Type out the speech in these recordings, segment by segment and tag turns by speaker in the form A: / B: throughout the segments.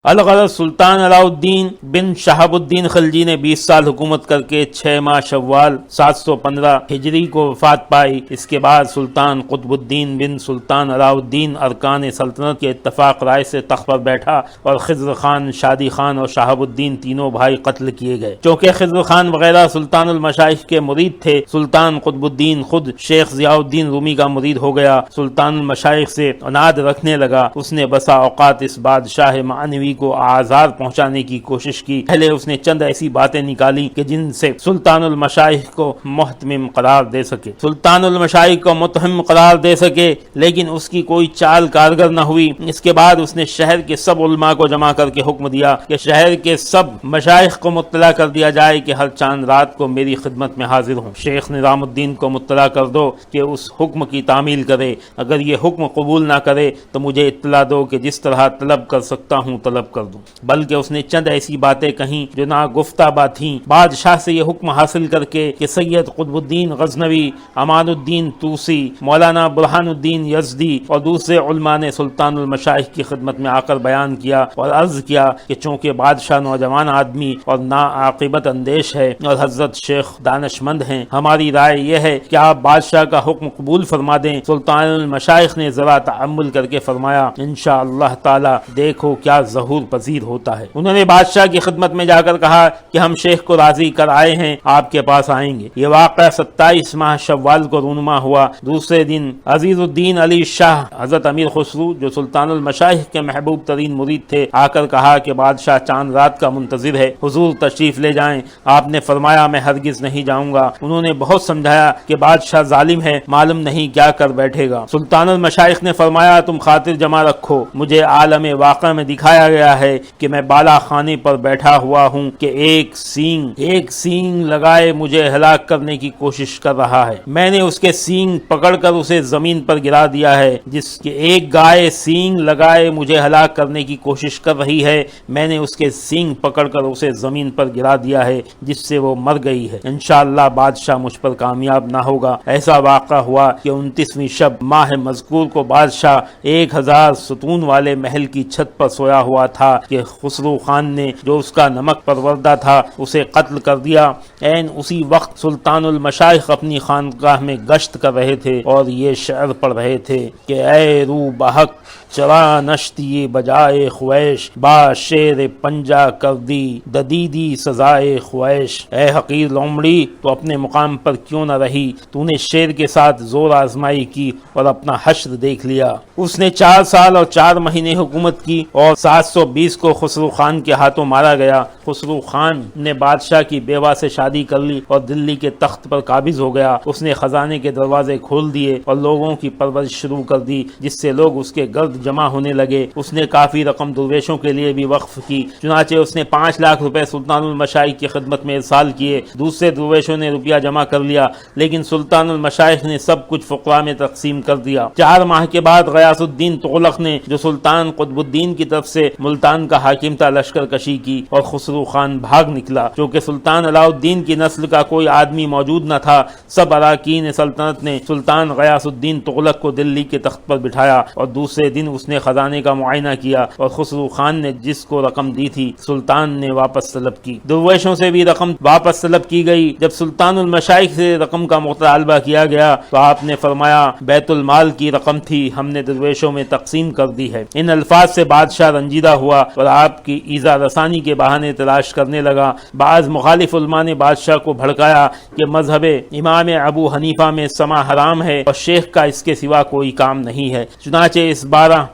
A: الغرض سلطان علاؤالدین بن شہاب الدین خلجی نے 20 سال حکومت کر کے 6 ماہ شوال 715 ہجری کو وفات پائی۔ اس کے بعد سلطان قطب الدین بن سلطان علاؤالدین ارکان سلطنت کے اتفاق رائے سے تخت پر بیٹھا اور خضر خان، شادی خان اور شہاب الدین تینوں بھائی قتل کیے گئے۔ چونکہ خضر خان وغیرہ سلطان المشائخ کے مرید تھے، سلطان قطب الدین خود شیخ ضیاء الدین رومی کا مرید ہو گیا۔ سلطان المشائخ سے عناد رکھنے لگا۔ اس نے بسا اوقات اس بادشاہ معنوی کو آزار پہنچانے کی کوشش کی۔ پہلے اس نے چند ایسی باتیں نکالی کہ جن سے سلطان المشائخ کو محتمم قرار دے سکے، لیکن اس کی کوئی چال کارگر نہ ہوئی۔ اس کے بعد اس نے شہر کے سب علماء کو جمع کر کے حکم دیا کہ شہر کے سب مشائخ کو مطلع کر دیا جائے کہ ہر چاند رات کو میری خدمت میں حاضر ہوں۔ شیخ نظام الدین کو مطلع کر دو کہ اس حکم کی تعمیل کرے، اگر یہ حکم قبول نہ کرے تو مجھے اطلاع دو کہ جس طرح طلب کر سکتا ہوں طلب کر دوں۔ بلکہ اس نے چند ایسی باتیں کہیں جو ناگفتہ تھیں۔ بادشاہ سے یہ حکم حاصل کر کے کہ سید قطب الدین غزنوی، امان الدین طوسی، مولانا برہان الدین یزدی اور دوسرے علماء نے سلطان المشائخ کی خدمت میں آ کر بیان کیا اور عرض کیا کہ چونکہ بادشاہ نوجوان آدمی اور ناعاقبت اندیش ہے اور حضرت شیخ دانش مند ہیں، ہماری رائے یہ ہے کہ آپ بادشاہ کا حکم قبول فرما دیں۔ سلطان المشائخ نے ذرا تأمل کر کے فرمایا انشاءاللہ تعالی دیکھو کیا ظہور پذیر ہوتا ہے۔ انہوں نے بادشاہ کی خدمت میں جا کر کہا کہ ہم شیخ کو راضی کر آئے ہیں، آپ کے پاس آئیں گے۔ یہ واقعہ 27 ماہ شوال کو رونما ہوا۔ دوسرے دن عزیز الدین علی شاہ حضرت امیر خسرو جو سلطان المشائخ کے محبوب ترین مرید تھے آ کر کہا کہ بادشاہ چاند رات کا منتظر ہے، حضور تشریف لے جائیں۔ آپ نے فرمایا میں ہرگز نہیں جاؤں گا۔ انہوں نے بہت سمجھایا کہ بادشاہ ظالم ہے، معلوم نہیں کیا کر بیٹھے گا۔ سلطان المشائخ نے فرمایا تم خاطر جمع رکھو، مجھے عالم واقع میں دکھایا گیا ہے کہ میں بالا خانے پر بیٹھا ہوا ہوں کہ ایک سینگ لگائے مجھے ہلاک کرنے کی کوشش کر رہا ہے۔ میں نے اس کے سینگ پکڑ کر اسے زمین پر گرا دیا ہے۔ جس کے ایک گائے سینگ لگائے مجھے ہلاک کرنے کی کوشش کر رہی ہے، میں نے اس کے سینگ پکڑ کر اسے زمین پر گرا دیا ہے جس سے وہ مر گئی ہے۔ انشاءاللہ بادشاہ مجھ پر کامیاب نہ ہوگا۔ ایسا واقعہ ہوا کہ 29ویں شب ماہ مذکور کو بادشاہ 1000 ستون والے محل کی چھت پر سویا ہوا تھا کہ خسرو خان نے جو اس کا نمک پروردہ تھا اسے قتل کر دیا۔ عین اسی وقت سلطان المشائخ اپنی خانقاہ میں گشت کر رہے تھے اور یہ شعر پڑھ رہے تھے کہ اے رو بحق چرا نشتی بجائے خویش، با شیر پنجا کر دی ددیدی سزائے خویش۔ اے حقیر لومڑی تو اپنے مقام پر کیوں نہ رہی، تو نے شیر کے ساتھ زور آزمائی کی اور اپنا حشر دیکھ لیا۔ اس نے 4 سال اور 4 مہینے حکومت کی اور 720 کو خسرو خان کے ہاتھوں مارا گیا۔ خسرو خان نے بادشاہ کی بیوہ سے شادی کر لی اور دلی کے تخت پر قابض ہو گیا۔ اس نے خزانے کے دروازے کھول دیے اور لوگوں کی پرورش شروع کر دی جس سے لوگ اس کے گرد جمع ہونے لگے۔ اس نے کافی رقم درویشوں کے لیے بھی وقف کی، چنانچہ اس نے 5 لاکھ روپے سلطان المشائخ کی خدمت میں ارسال کیے۔ دوسرے درویشوں نے روپیہ جمع کر لیا لیکن سلطان المشائخ نے سب کچھ فقراء میں تقسیم کر دیا۔ 4 ماہ کے بعد غیاث الدین تغلق نے جو سلطان قطب الدین کی طرف سے ملتان کا حاکم تھا لشکر کشی کی اور خسرو خان بھاگ نکلا۔ چونکہ سلطان علاؤالدین کی نسل کا کوئی آدمی موجود نہ تھا، سب اراکین سلطنت نے سلطان غیاث الدین تغلق کو دلی کے تخت پر بٹھایا اور دوسرے دن اس نے خزانے کا معائنہ کیا اور خسرو خان نے جس کو رقم دی تھی سلطان نے واپس طلب کی۔ درویشوں سے بھی رقم واپس طلب کی گئی۔ جب سلطان المشائخ سے رقم کا مطالبہ کیا گیا تو آپ نے فرمایا بیت المال کی رقم تھی، ہم نے درویشوں میں تقسیم کر دی ہے۔ ان الفاظ سے بادشاہ رنجیدہ ہوا اور آپ کی ایذا رسانی کے بہانے تلاش کرنے لگا۔ بعض مخالف علماء نے بادشاہ کو بھڑکایا کہ مذہب امام ابو حنیفہ میں سما حرام ہے اور شیخ کا اس کے سوا کوئی کام نہیں ہے۔ چنانچہ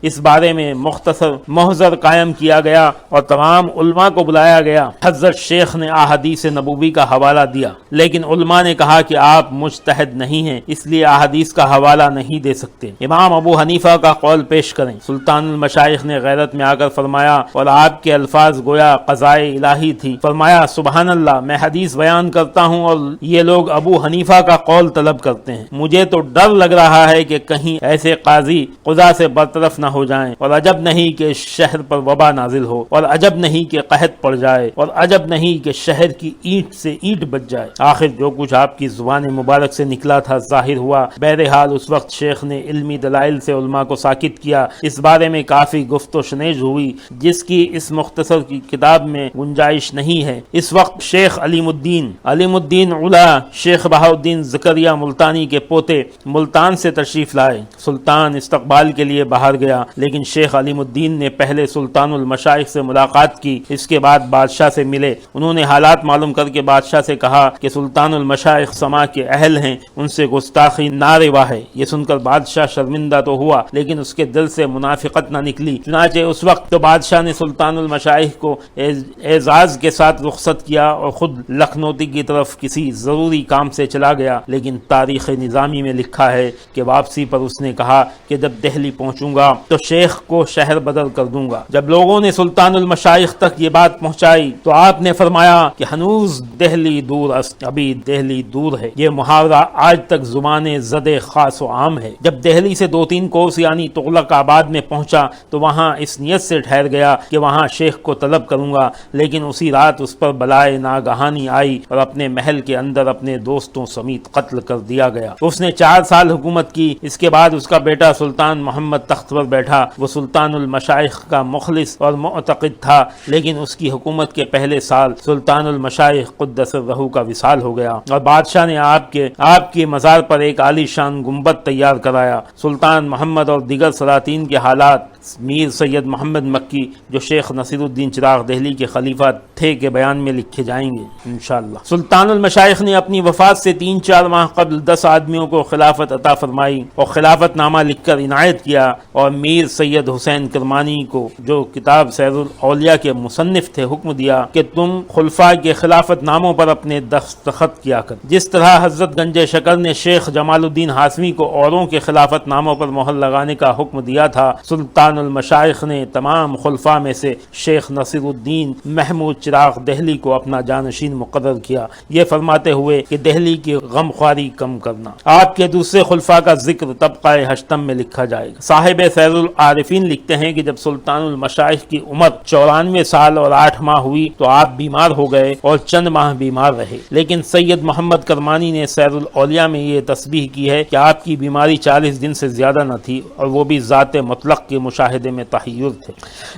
A: اس بارے میں مختصر محضر قائم کیا گیا اور تمام علماء کو بلایا گیا۔ حضرت شیخ نے احادیث نبوی کا حوالہ دیا لیکن علماء نے کہا کہ آپ مجتہد نہیں ہیں اس لیے احادیث کا حوالہ نہیں دے سکتے، امام ابو حنیفہ کا قول پیش کریں۔ سلطان المشائخ نے غیرت میں آ کر فرمایا اور آپ کے الفاظ گویا قضائے الہی تھی، فرمایا سبحان اللہ، میں حدیث بیان کرتا ہوں اور یہ لوگ ابو حنیفہ کا قول طلب کرتے ہیں۔ مجھے تو ڈر لگ رہا ہے کہ کہیں ایسے قاضی قضا سے برطرف تلف نہ ہو جائیں، اور عجب نہیں کہ شہر پر وبا نازل ہو، اور عجب نہیں کہ قحط پڑ جائے، اور عجب نہیں کہ شہر کی اینٹ سے اینٹ بچ جائے۔ آخر جو کچھ آپ کی زبان مبارک سے نکلا تھا ظاہر ہوا۔ بہرحال اس وقت شیخ نے علمی دلائل سے علماء کو ساکت کیا۔ اس بارے میں کافی گفت و شنیج ہوئی جس کی اس مختصر کی کتاب میں گنجائش نہیں ہے۔ اس وقت شیخ علیم الدین علا شیخ بہاؤالدین زکریہ ملتانی کے پوتے ملتان سے تشریف لائے۔ سلطان استقبال کے لیے باہر گیا، لیکن شیخ علیم الدین نے پہلے سلطان المشائخ سے ملاقات کی، اس کے بعد بادشاہ سے ملے۔ انہوں نے حالات معلوم کر کے بادشاہ سے کہا کہ سلطان المشائخ سما کے اہل ہیں، ان سے گستاخی ناروا ہے۔ یہ سن کر بادشاہ شرمندہ تو ہوا، لیکن اس کے دل سے منافقت نہ نکلی۔ چنانچہ اس وقت تو بادشاہ نے سلطان المشائخ کو اعزاز کے ساتھ رخصت کیا اور خود لکھنوتی کی طرف کسی ضروری کام سے چلا گیا، لیکن تاریخ نظامی میں لکھا ہے کہ واپسی پر اس نے کہا کہ جب دہلی پہنچوں گا تو شیخ کو شہر بدل کر دوں گا۔ جب لوگوں نے سلطان المشائخ تک یہ بات پہنچائی تو آپ نے فرمایا کہ ہنوز دہلی دور است، ابھی دہلی دور ہے۔ یہ محاورہ آج تک زبان زد خاص و عام ہے۔ جب دہلی سے 2-3 کوس یعنی تغلق آباد میں پہنچا تو وہاں اس نیت سے ٹھہر گیا کہ وہاں شیخ کو طلب کروں گا، لیکن اسی رات اس پر بلائے ناگہانی آئی اور اپنے محل کے اندر اپنے دوستوں سمیت قتل کر دیا گیا۔ اس نے 4 سال حکومت کی۔ اس کے بعد اس کا بیٹا سلطان محمد تخت پر بیٹھا۔ وہ سلطان المشائخ کا مخلص اور معتقد تھا، لیکن اس کی حکومت کے پہلے سال سلطان المشائخ قدس الروح کا وصال ہو گیا اور بادشاہ نے آپ کی مزار پر ایک عالی شان گنبد تیار کرایا۔ سلطان محمد اور دیگر سلاطین کے حالات میر سید محمد مکی جو شیخ نصیر الدین چراغ دہلی کے خلیفہ تھے کے بیان میں لکھے جائیں گے انشاءاللہ۔ سلطان المشائخ نے اپنی وفات سے 3-4 ماہ قبل 10 آدمیوں کو خلافت عطا فرمائی اور خلافت نامہ لکھ کر عنایت کیا، اور میر سید حسین کرمانی کو جو کتاب سیر الاولیاء کے مصنف تھے حکم دیا کہ تم خلفاء کے خلافت ناموں پر اپنے دستخط کیا کر۔ جس طرح حضرت گنج شکر نے شیخ جمال الدین ہاشمی کو اوروں کے خلافت ناموں پر مہر لگانے کا حکم دیا تھا، سلطان المشائخ نے تمام خلفاء میں سے شیخ نصیر الدین محمود چراغ دہلی کو اپنا جانشین مقرر کیا، یہ فرماتے ہوئے کہ دہلی کی غمخواری کم کرنا۔ آپ کے دوسرے خلفاء کا ذکر طبقہ ہشتم میں لکھا جائے گا۔ صاحب سیر العارفین لکھتے ہیں کہ جب سلطان المشائخ کی عمر 94 سال اور 8 ماہ ہوئی تو آپ بیمار ہو گئے اور چند ماہ بیمار رہے، لیکن سید محمد کرمانی نے سیر الاولیاء میں یہ تسبیح کی ہے کہ آپ کی بیماری 40 دن سے زیادہ نہ تھی، اور وہ بھی ذات مطلق کے مشاہدے میں تحیر تھے۔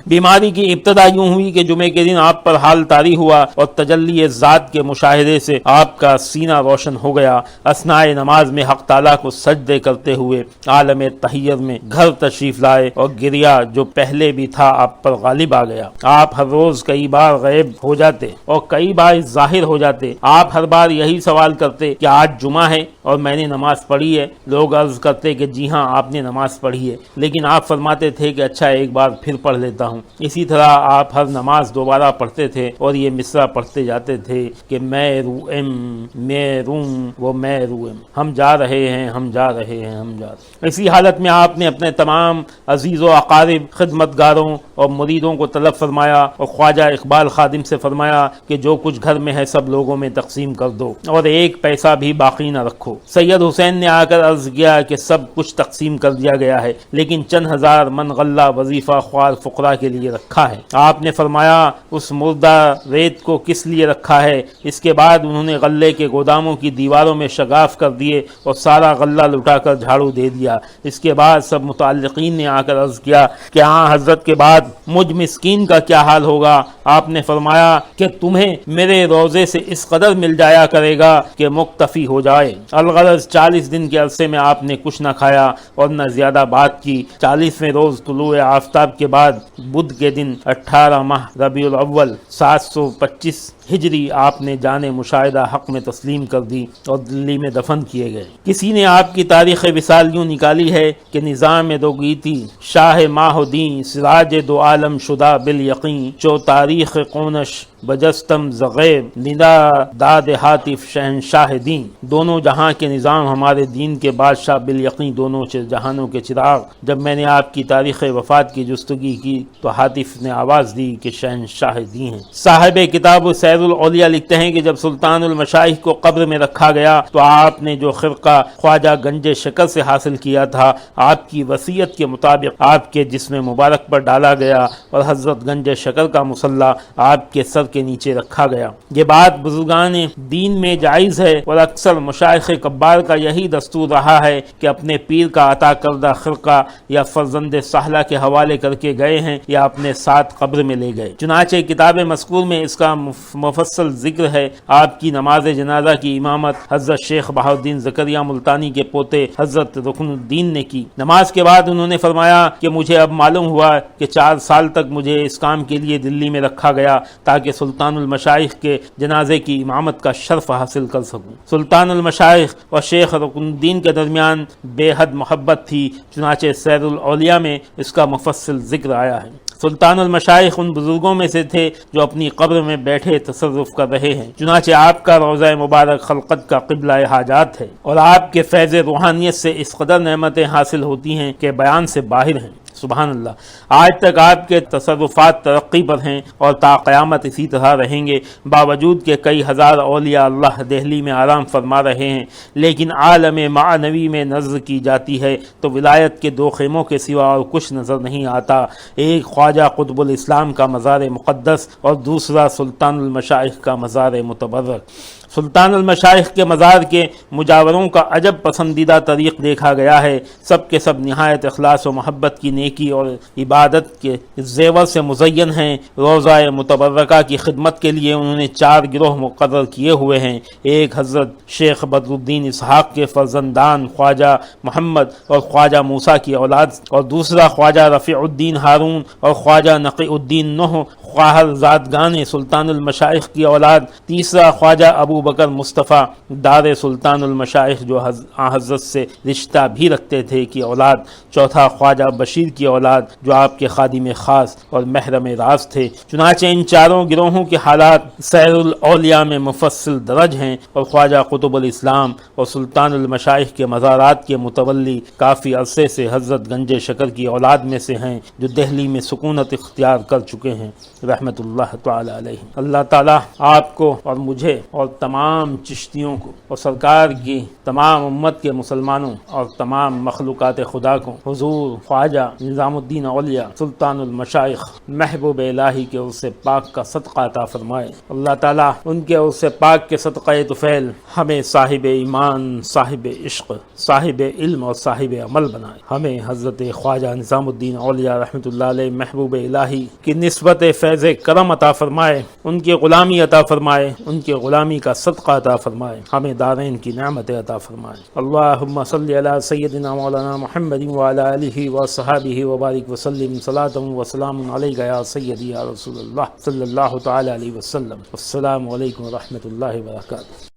A: بیماری کی ابتدا یوں ہوئی کہ جمعے کے دن آپ پر حال طاری ہوا اور تجلی ذات کے مشاہدے سے آپ کا سینہ روشن ہو گیا۔ اثناء نماز میں حق تعالیٰ کو سجدے کرتے ہوئے عالم تحیر میں گھر تشریف لائے اور گریا جو پہلے بھی تھا آپ پر غالب آ گیا۔ آپ ہر روز کئی بار غائب ہو جاتے اور کئی بار ظاہر ہو جاتے۔ آپ ہر بار یہی سوال کرتے کہ آج جمعہ ہے اور میں نے نماز پڑھی ہے؟ لوگ عرض کرتے کہ جی ہاں آپ نے نماز پڑھی ہے، لیکن آپ فرماتے تھے کہ اچھا ایک بار پھر پڑھ لیتا ہوں۔ اسی طرح آپ ہر نماز دوبارہ پڑھتے تھے اور یہ مصرع پڑھتے جاتے تھے کہ میں روم میں روم وہ میں روم، ہم جا رہے ہیں ہم جا رہے ہیں ہم جا رہے ہیں۔ اسی حالت میں آپ نے اپنے تمام عزیز و اقارب خدمتگاروں اور مریدوں کو طلب فرمایا اور خواجہ اقبال خادم سے فرمایا کہ جو کچھ گھر میں ہے سب لوگوں میں تقسیم کر دو اور 1 پیسہ بھی باقی نہ رکھو۔ سید حسین نے آ کر عرض کیا کہ سب کچھ تقسیم کر دیا گیا ہے، لیکن چند ہزار من غلہ وظیفہ خوار فقراء کے لیے رکھا ہے۔ آپ نے فرمایا اس مردہ ریت کو کس لیے رکھا ہے؟ اس کے بعد انہوں نے غلے کے گوداموں کی دیواروں میں شگاف کر دیے اور سارا غلہ لٹا کر جھاڑو دے دیا۔ اس کے بعد سب متعلقین نے آ کر عرض کیا کہ ہاں حضرت کے بعد مجھ مسکین کا کیا حال ہوگا؟ آپ نے فرمایا کہ تمہیں میرے روزے سے اس قدر مل جایا کرے گا کہ مکتفی ہو جائے۔ الغرض 40 دن کے عرصے میں آپ نے کچھ نہ کھایا اور نہ زیادہ بات کی۔ 40ویں روز طلوع آفتاب کے بعد بدھ کے دن 18 ماہ ربیع الاول 725 ہجری آپ نے جان مشاہدہ حق میں تسلیم کر دی اور دلی میں دفن کیے گئے۔ کسی نے آپ کی تاریخ وصال یوں نکالی ہے کہ نظام دو گیتی شاہ ماہ دین سراج دو عالم شدہ بالیقین چو تاریخ قونش بجستم زغیب ندا داد حاطف شہنشاہ دین۔ دونوں جہاں کے نظام ہمارے دین کے بادشاہ بالیقین دونوں جہانوں کے چراغ، جب میں نے آپ کی تاریخ وفات کی جستگی کی تو حاطف نے آواز دی کہ شہنشاہ دی ہیں۔ صاحب کتاب سیر الاولیاء لکھتے ہیں کہ جب سلطان المشائخ کو قبر میں رکھا گیا تو آپ نے جو خرقہ خواجہ گنج شکر سے حاصل کیا تھا آپ کی وصیت کے مطابق آپ کے جسم مبارک پر ڈالا گیا اور حضرت گنج شکر کا مصلی آپ کے سر کے نیچے رکھا گیا۔ یہ بات بزرگان دین میں جائز ہے اور اکثر مشائخ کبار کا یہی دستور رہا ہے کہ اپنے پیر کا عطا کردہ خرقہ یا فرزند سہلہ کے حوالے کر کے گئے ہیں یا اپنے ساتھ قبر میں لے گئے۔ چنانچہ کتاب مذکور میں اس کا مفصل ذکر ہے۔ آپ کی نماز جنازہ کی امامت حضرت شیخ بہاؤالدین زکریا ملتانی کے پوتے حضرت رکن الدین نے کی۔ نماز کے بعد انہوں نے فرمایا کہ مجھے اب معلوم ہوا کہ 4 سال تک مجھے اس کام کے لیے دلی میں رکھا گیا تاکہ سلطان المشائخ کے جنازے کی امامت کا شرف حاصل کر سکوں۔ سلطان المشائخ اور شیخ رکن الدین کے درمیان بے حد محبت تھی، چنانچہ سیر الاولیاء میں اس کا مفصل ذکر آیا ہے۔ سلطان المشائخ ان بزرگوں میں سے تھے جو اپنی قبر میں بیٹھے تصرف کر رہے ہیں، چنانچہ آپ کا روضہ مبارک خلقت کا قبلہ حاجات ہے اور آپ کے فیض روحانیت سے اس قدر نعمتیں حاصل ہوتی ہیں کہ بیان سے باہر ہیں۔ سبحان اللہ۔ آج تک آپ کے تصرفات ترقی پر ہیں اور تا قیامت اسی طرح رہیں گے، باوجود کہ کئی ہزار اولیاء اللہ دہلی میں آرام فرما رہے ہیں، لیکن عالم معنوی میں نظر کی جاتی ہے تو ولایت کے 2 خیموں کے سوا اور کچھ نظر نہیں آتا، ایک خواجہ قطب الاسلام کا مزار مقدس اور دوسرا سلطان المشائخ کا مزار متبرک۔ سلطان المشائخ کے مزار کے مجاوروں کا عجب پسندیدہ طریق دیکھا گیا ہے، سب کے سب نہایت اخلاص و محبت کی نیکی اور عبادت کے زیور سے مزین ہیں۔ روضہ متبرکہ کی خدمت کے لیے انہوں نے 4 گروہ مقرر کیے ہوئے ہیں، ایک حضرت شیخ بدر الدین اسحاق کے فرزندان خواجہ محمد اور خواجہ موسیٰ کی اولاد، اور دوسرا خواجہ رفیع الدین ہارون اور خواجہ نقی الدین نوح خواہر زادگان سلطان المشائخ کی اولاد، تیسرا خواجہ ابو بکر مصطفیٰ دار سلطان المشائخ جو حضرت سے رشتہ بھی رکھتے تھے کی اولاد، چوتھا خواجہ بشیر کی اولاد جو آپ کے خادم خاص اور محرم راز تھے۔ چنانچہ ان 4 گروہوں کے حالات سیر الاولیاء میں مفصل درج ہیں اور خواجہ قطب الاسلام اور سلطان المشائخ کے مزارات کے متولی کافی عرصے سے حضرت گنج شکر کی اولاد میں سے ہیں جو دہلی میں سکونت اختیار کر چکے ہیں رحمت اللہ تعالی علیہ۔ اللہ تعالیٰ آپ کو اور مجھے اور تمام چشتیوں کو اور سرکار کی تمام امت کے مسلمانوں اور تمام مخلوقات خدا کو حضور خواجہ نظام الدین اولیاء سلطان المشائخ محبوب الہی کے عرص پاک کا صدقہ عطا فرمائے۔ اللہ تعالیٰ ان کے عرص پاک کے صدقہ طفیل ہمیں صاحب ایمان، صاحب عشق، صاحب علم اور صاحب عمل بنائے۔ ہمیں حضرت خواجہ نظام الدین اولیاء رحمۃ اللہ علیہ محبوب الہی کی نسبت فیض کرم عطا فرمائے، ان کی غلامی عطا فرمائے، ان کی غلامی کا صدقہ عطا فرمائے، ہمیں دارین کی نعمت عطا فرمائے۔ اللہم صلی علی سیدنا مولانا محمد وعلی آلہ وصحابہ وبارک وسلم صلاۃ وسلام علیک یا سیدی یا رسول اللہ صلی اللہ تعالی علیہ وسلم۔ السلام علیکم ورحمۃ اللہ وبرکاتہ۔